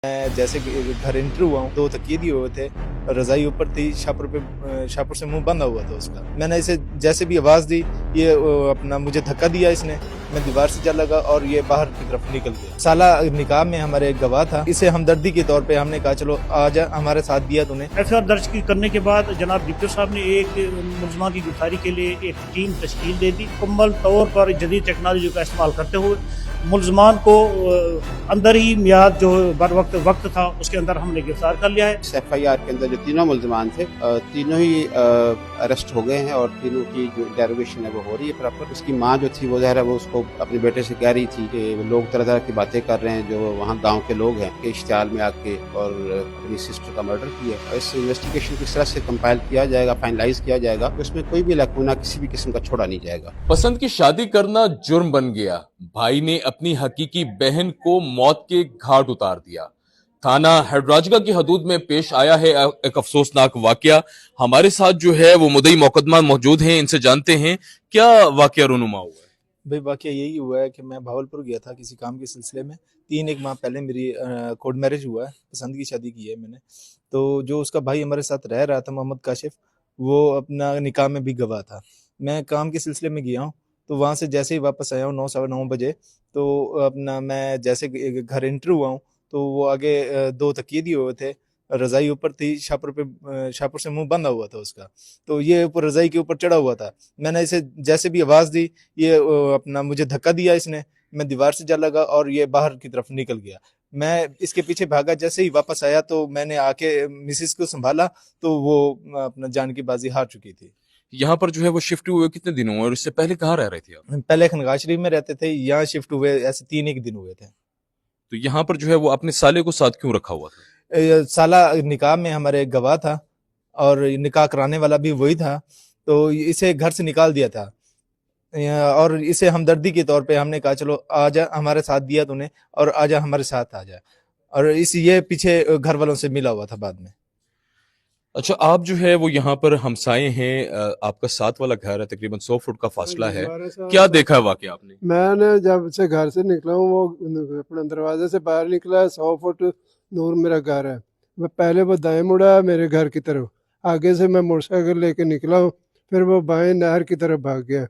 मैं जैसे घर एंटर हुआ हूँ, 2 तकिए दिए हुए थे, रज़ाई ऊपर थी, शापर से मुंह बंधा हुआ था उसका। मैंने इसे जैसे भी आवाज़ दी, ये अपना मुझे धक्का दिया इसने, मैं दीवार से जा लगा और ये बाहर की तरफ निकल गया। साला निकाह में हमारे एक गवाह था, इसे हमदर्दी के तौर पे हमने कहा चलो आ जा, हमारे साथ दिया तूने। एफआईआर दर्ज करने के बाद जनाब डिप्टी साहब ने एक मुलजमान की गिरफ्तारी के लिए एक टीम तश्कील दे दी। मुकम्मल तौर पर जदीद टेक्नोलॉजी का इस्तेमाल करते हुए मुलजमान को अंदर ही मियाद जो बर वक्त था उसके अंदर हमने गिरफ्तार कर लिया है। एफआईआर के अंदर जो तीनों मुलजमान थे, तीनों ही अरेस्ट हो गए हैं और तीनों की जो इंटेरोगेशन है वो हो रही है प्रॉपर। उसकी माँ जो थी वो ज़ाहिर है वो उसको अपने बेटे से कह रही थी कि लोग तरह तरह की बातें कर रहे हैं, जो वहाँ गांव के लोग हैं कि इश्तियाल में आके और अपनी सिस्टर का मर्डर किया। इस इन्वेस्टिगेशन किस तरह से कंपाइल किया जाएगा, फाइनलाइज किया जाएगा, उसमें कोई भी लकूना किसी भी किस्म का छोड़ा नहीं जाएगा। पसंद की शादी करना जुर्म बन गया, भाई ने अपनी हकीकी बहन को मौत के घाट उतार दिया। थाना हैदराजगा की हदूद में पेश आया है एक अफसोसनाक वाकया। हमारे साथ जो है वो मुद्दई मुकदमा मौजूद हैं, इनसे जानते हैं क्या वाकया रुनुमा हुआ है। भाई वाकया यही हुआ है कि मैं भावलपुर गया था किसी काम के सिलसिले में। 3 माह पहले मेरी कोर्ट मैरिज हुआ है, पसंद की शादी की है मैंने। तो जो उसका भाई हमारे साथ रह रहा था मोहम्मद काशिफ, वो अपना निकाह में भी गवाह था। मैं काम के सिलसिले में गया हूँ, तो वहाँ से जैसे ही वापस आया हूँ 9 सवा 9 बजे, तो अपना मैं जैसे घर एंटर हुआ हूँ, तो वो आगे 2 तकिए दिए हुए थे, रज़ाई ऊपर थी, शापर से मुंह बंधा हुआ था उसका। तो ये ऊपर रज़ाई के ऊपर चढ़ा हुआ था। मैंने इसे जैसे भी आवाज़ दी, ये अपना मुझे धक्का दिया इसने, मैं दीवार से जा लगा और ये बाहर की तरफ निकल गया। मैं इसके पीछे भागा, जैसे ही वापस आया तो मैंने आके मिसिस को संभाला, तो वो अपना जान की बाजी हार चुकी थी। यहाँ पर जो है वो शिफ्ट हुए कितने दिन हुए और इससे पहले कहाँ रह रहे थे आप? पहले खनगाह शरीफ में रहते थे, यहाँ शिफ्ट हुए ऐसे 3 दिन हुए थे। तो यहाँ पर जो है वो अपने साले को साथ क्यों रखा हुआ था? साला निकाह में हमारे एक गवाह था और निकाह कराने वाला भी वही था, तो इसे घर से निकाल दिया था और इसे हमदर्दी के तौर पे हमने कहा चलो आ जा, हमारे साथ दिया तूने और आ जा, हमारे साथ आ जा। और ये पीछे घर वालों से मिला हुआ था बाद में। अच्छा, आप जो है वो यहाँ पर हमसाए हैं, आपका साथ वाला घर है, तकरीबन 100 फुट का फासला है। क्या देखा है वाकया आपने? मैंने जब से घर से निकला हूँ, वो अपने दरवाजे से बाहर निकला है, 100 फुट दूर मेरा घर है। मैं पहले वो दाएं मुड़ा मेरे घर की तरफ, आगे से मैं मोटरसाइकिल लेके निकला हूँ, फिर वो बाएं नहर की तरफ भाग गया।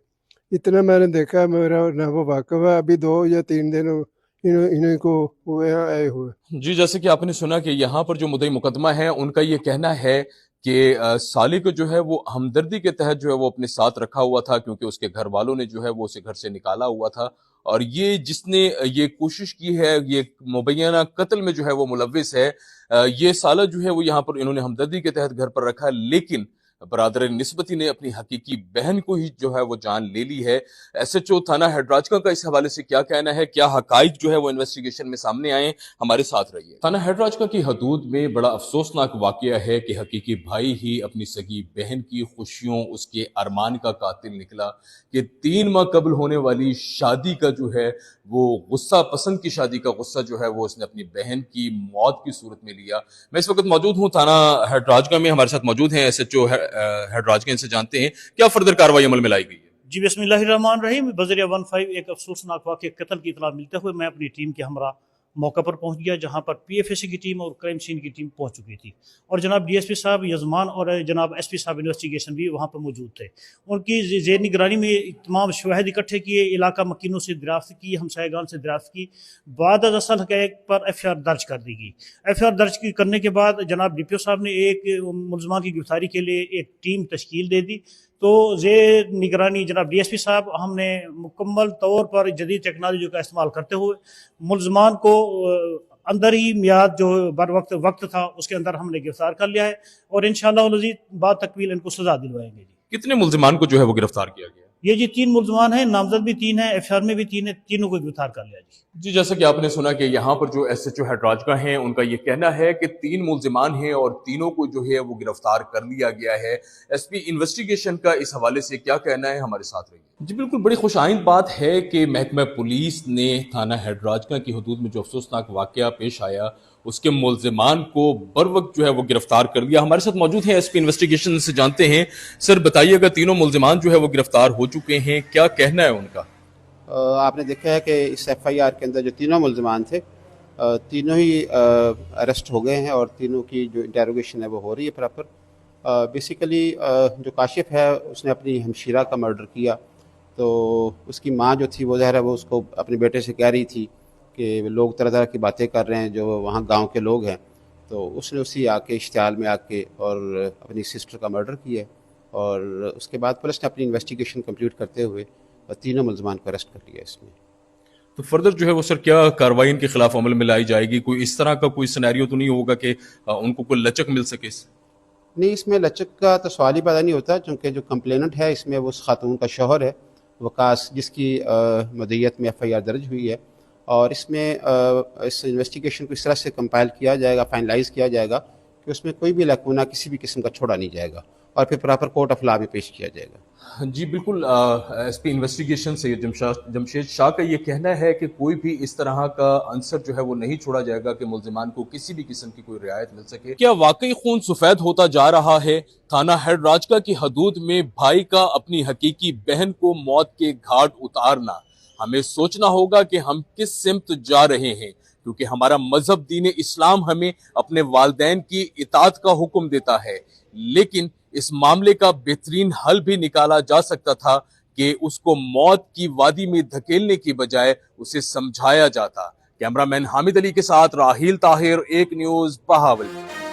इतना मैंने देखा, मेरा ना वो वाकफ है। अभी 2 या 3 दिन इन्हीं को हुए हैं आए हुए। जी, जैसे कि आपने सुना कि यहाँ पर जो मुद्दई मुकदमा है उनका ये कहना है कि साले को जो है वो हमदर्दी के तहत जो है वो अपने साथ रखा हुआ था, क्योंकि उसके घर वालों ने जो है वो उसे घर से निकाला हुआ था। और ये जिसने ये कोशिश की है, ये मुबैना कत्ल में जो है वो मुलव्विस है, ये साला जो है वो यहाँ पर इन्होंने हमदर्दी के तहत घर पर रखा, लेकिन बरादर निस्बती ने अपनी हकीकी बहन को ही जो है वो जान ले ली है। एसएचओ थाना हैदराजगा का इस हवाले से क्या कहना है, क्या हकाइक जो है वो इन्वेस्टिगेशन में सामने आए, हमारे साथ रहिए। थाना हैदराजगा की हदूद में बड़ा अफसोसनाक वाकया है कि हकीकी भाई ही अपनी सगी बहन की खुशियों, उसके अरमान का कातिल निकला कि 3 माह कबल होने वाली शादी का जो है वो गुस्सा, पसंद की शादी का गुस्सा जो है वो उसने अपनी बहन की मौत की सूरत में लिया। मैं इस वक्त मौजूद हूँ थाना हैदराजगा में, हमारे साथ मौजूद हैं एसएचओ हैदराजगा, इनसे जानते हैं क्या फर्दर कार्रवाई अमल में लाई गई है। जी बिस्मिल्लाहिर्रहमानिर्रहीम। बजरिया 15 एक अफसोसनाक वाक़े कत्ल की इतला मिलते हुए मैं अपनी टीम के हमरा मौका पर पहुंच गया, जहां पर पीएफएससी की टीम और क्राइम सीन की टीम पहुंच चुकी थी और जनाब डीएसपी साहब यजमान और जनाब एसपी साहब इन्वेस्टिगेशन भी वहां पर मौजूद थे। उनकी ज़ेर निगरानी में तमाम शवाहिद इकट्ठे किए, इलाका मकीनों से दरियाफ्त की, हमसायगान से दरियाफ्त की, बाद असल हक़ाइक़ पर एफआईआर दर्ज कर दी गई। एफआईआर दर्ज करने के बाद जनाब डिप्टी साहब ने एक मुलजमान की गिरफ्तारी के लिए एक टीम तश्कील दे दी। तो ज़ेर निगरानी जनाब डीएसपी साहब हमने मुकम्मल तौर पर जदीद टेक्नोलॉजी का इस्तेमाल करते हुए मुलजमान को अंदर ही मियाद जो बर वक्त था उसके अंदर हमने गिरफ्तार कर लिया है और इंशाअल्लाह बाद तकमील इनको सजा दिलवाएंगे। कितने मुल्जिमान को जो है वो गिरफ्तार किया गया? ये जी 3 मुलजमान हैं, नामजद भी 3 हैं, एफआईआर में भी 3 है, तीनों को गिरफ्तार कर लिया जी, जैसा कि आपने सुना कि यहाँ पर जो एसएचओ हैदराजगा हैं उनका ये कहना है कि 3 मुल्जिमान हैं और तीनों को जो है वो गिरफ्तार कर लिया गया है। एसपी इन्वेस्टिगेशन का इस हवाले से क्या कहना है, हमारे साथ रहिए। जी बिल्कुल, बड़ी खुशाइंद बात है कि महकमा पुलिस ने थाना हैदराजगा की हदूद में जो अफसोसनाक वाकया पेश आया उसके मुल्जिमान को बर वक्त जो है वो गिरफ्तार कर लिया। हमारे साथ मौजूद हैं एसपी इन्वेस्टिगेशन से जानते हैं। सर बताइएगा, तीनों मुल्जिमान जो है वो गिरफ्तार हो चुके हैं, क्या कहना है उनका? आपने देखा है कि इस एफआईआर के अंदर जो तीनों मुलजमान थे, तीनों ही अरेस्ट हो गए हैं और तीनों की जो इंटेरोगेशन है वो हो रही है प्रॉपर। बेसिकली जो काशिफ है उसने अपनी हमशीरा का मर्डर किया, तो उसकी माँ जो थी वो ज़ाहिर है वो उसको अपने बेटे से कह रही थी कि लोग तरह तरह की बातें कर रहे हैं जो वहाँ गांव के लोग हैं, तो उसने उसी आके इश्तियाल में आके और अपनी सिस्टर का मर्डर किया। और उसके बाद पुलिस ने अपनी इन्वेस्टिगेशन कंप्लीट करते हुए तीनों मुलजमान को अरेस्ट कर लिया इसमें। तो फर्दर जो है वो सर क्या कार्रवाई इनके खिलाफ अमल में लाई जाएगी? कोई इस तरह का कोई सिनेरियो तो नहीं होगा कि उनको कोई लचक मिल सके इससे? नहीं, इसमें लचक का तो सवाल ही पैदा नहीं होता, क्योंकि जो कंप्लेनेंट है इसमें वो उस खातून का शौहर है वकास, जिसकी मदय्यत में FIR दर्ज हुई है। और इसमें इस इन्वेस्टिगेशन को इस तरह से कंपाइल किया जाएगा, फाइनलाइज किया जाएगा कि उसमें कोई भी लकूना किसी भी किस्म का छोड़ा नहीं जाएगा और फिर प्रॉपर कोर्ट ऑफ लॉ में पेश किया जाएगा। जी बिल्कुल। SP इन्वेस्टिगेशन से जमशेद शाह का ये कहना है कि कोई भी इस तरह का आंसर जो है वो नहीं छोड़ा जाएगा कि मुल्जिमान को किसी भी किस्म की कोई रियायत मिल सके। क्या वाकई खून सफेद होता जा रहा है? थाना हेड राजका की हदूद में भाई का अपनी हकीकी बहन को मौत के घाट उतारना, हमें सोचना होगा कि हम किस सिमत जा रहे हैं, क्योंकि हमारा मजहब दीन इस्लाम हमें अपने वालिदैन की इताअत का हुक्म देता है। लेकिन इस मामले का बेहतरीन हल भी निकाला जा सकता था कि उसको मौत की वादी में धकेलने की बजाय उसे समझाया जाता। कैमरामैन हामिद अली के साथ राहील ताहिर, एक न्यूज़, बहावलपुर।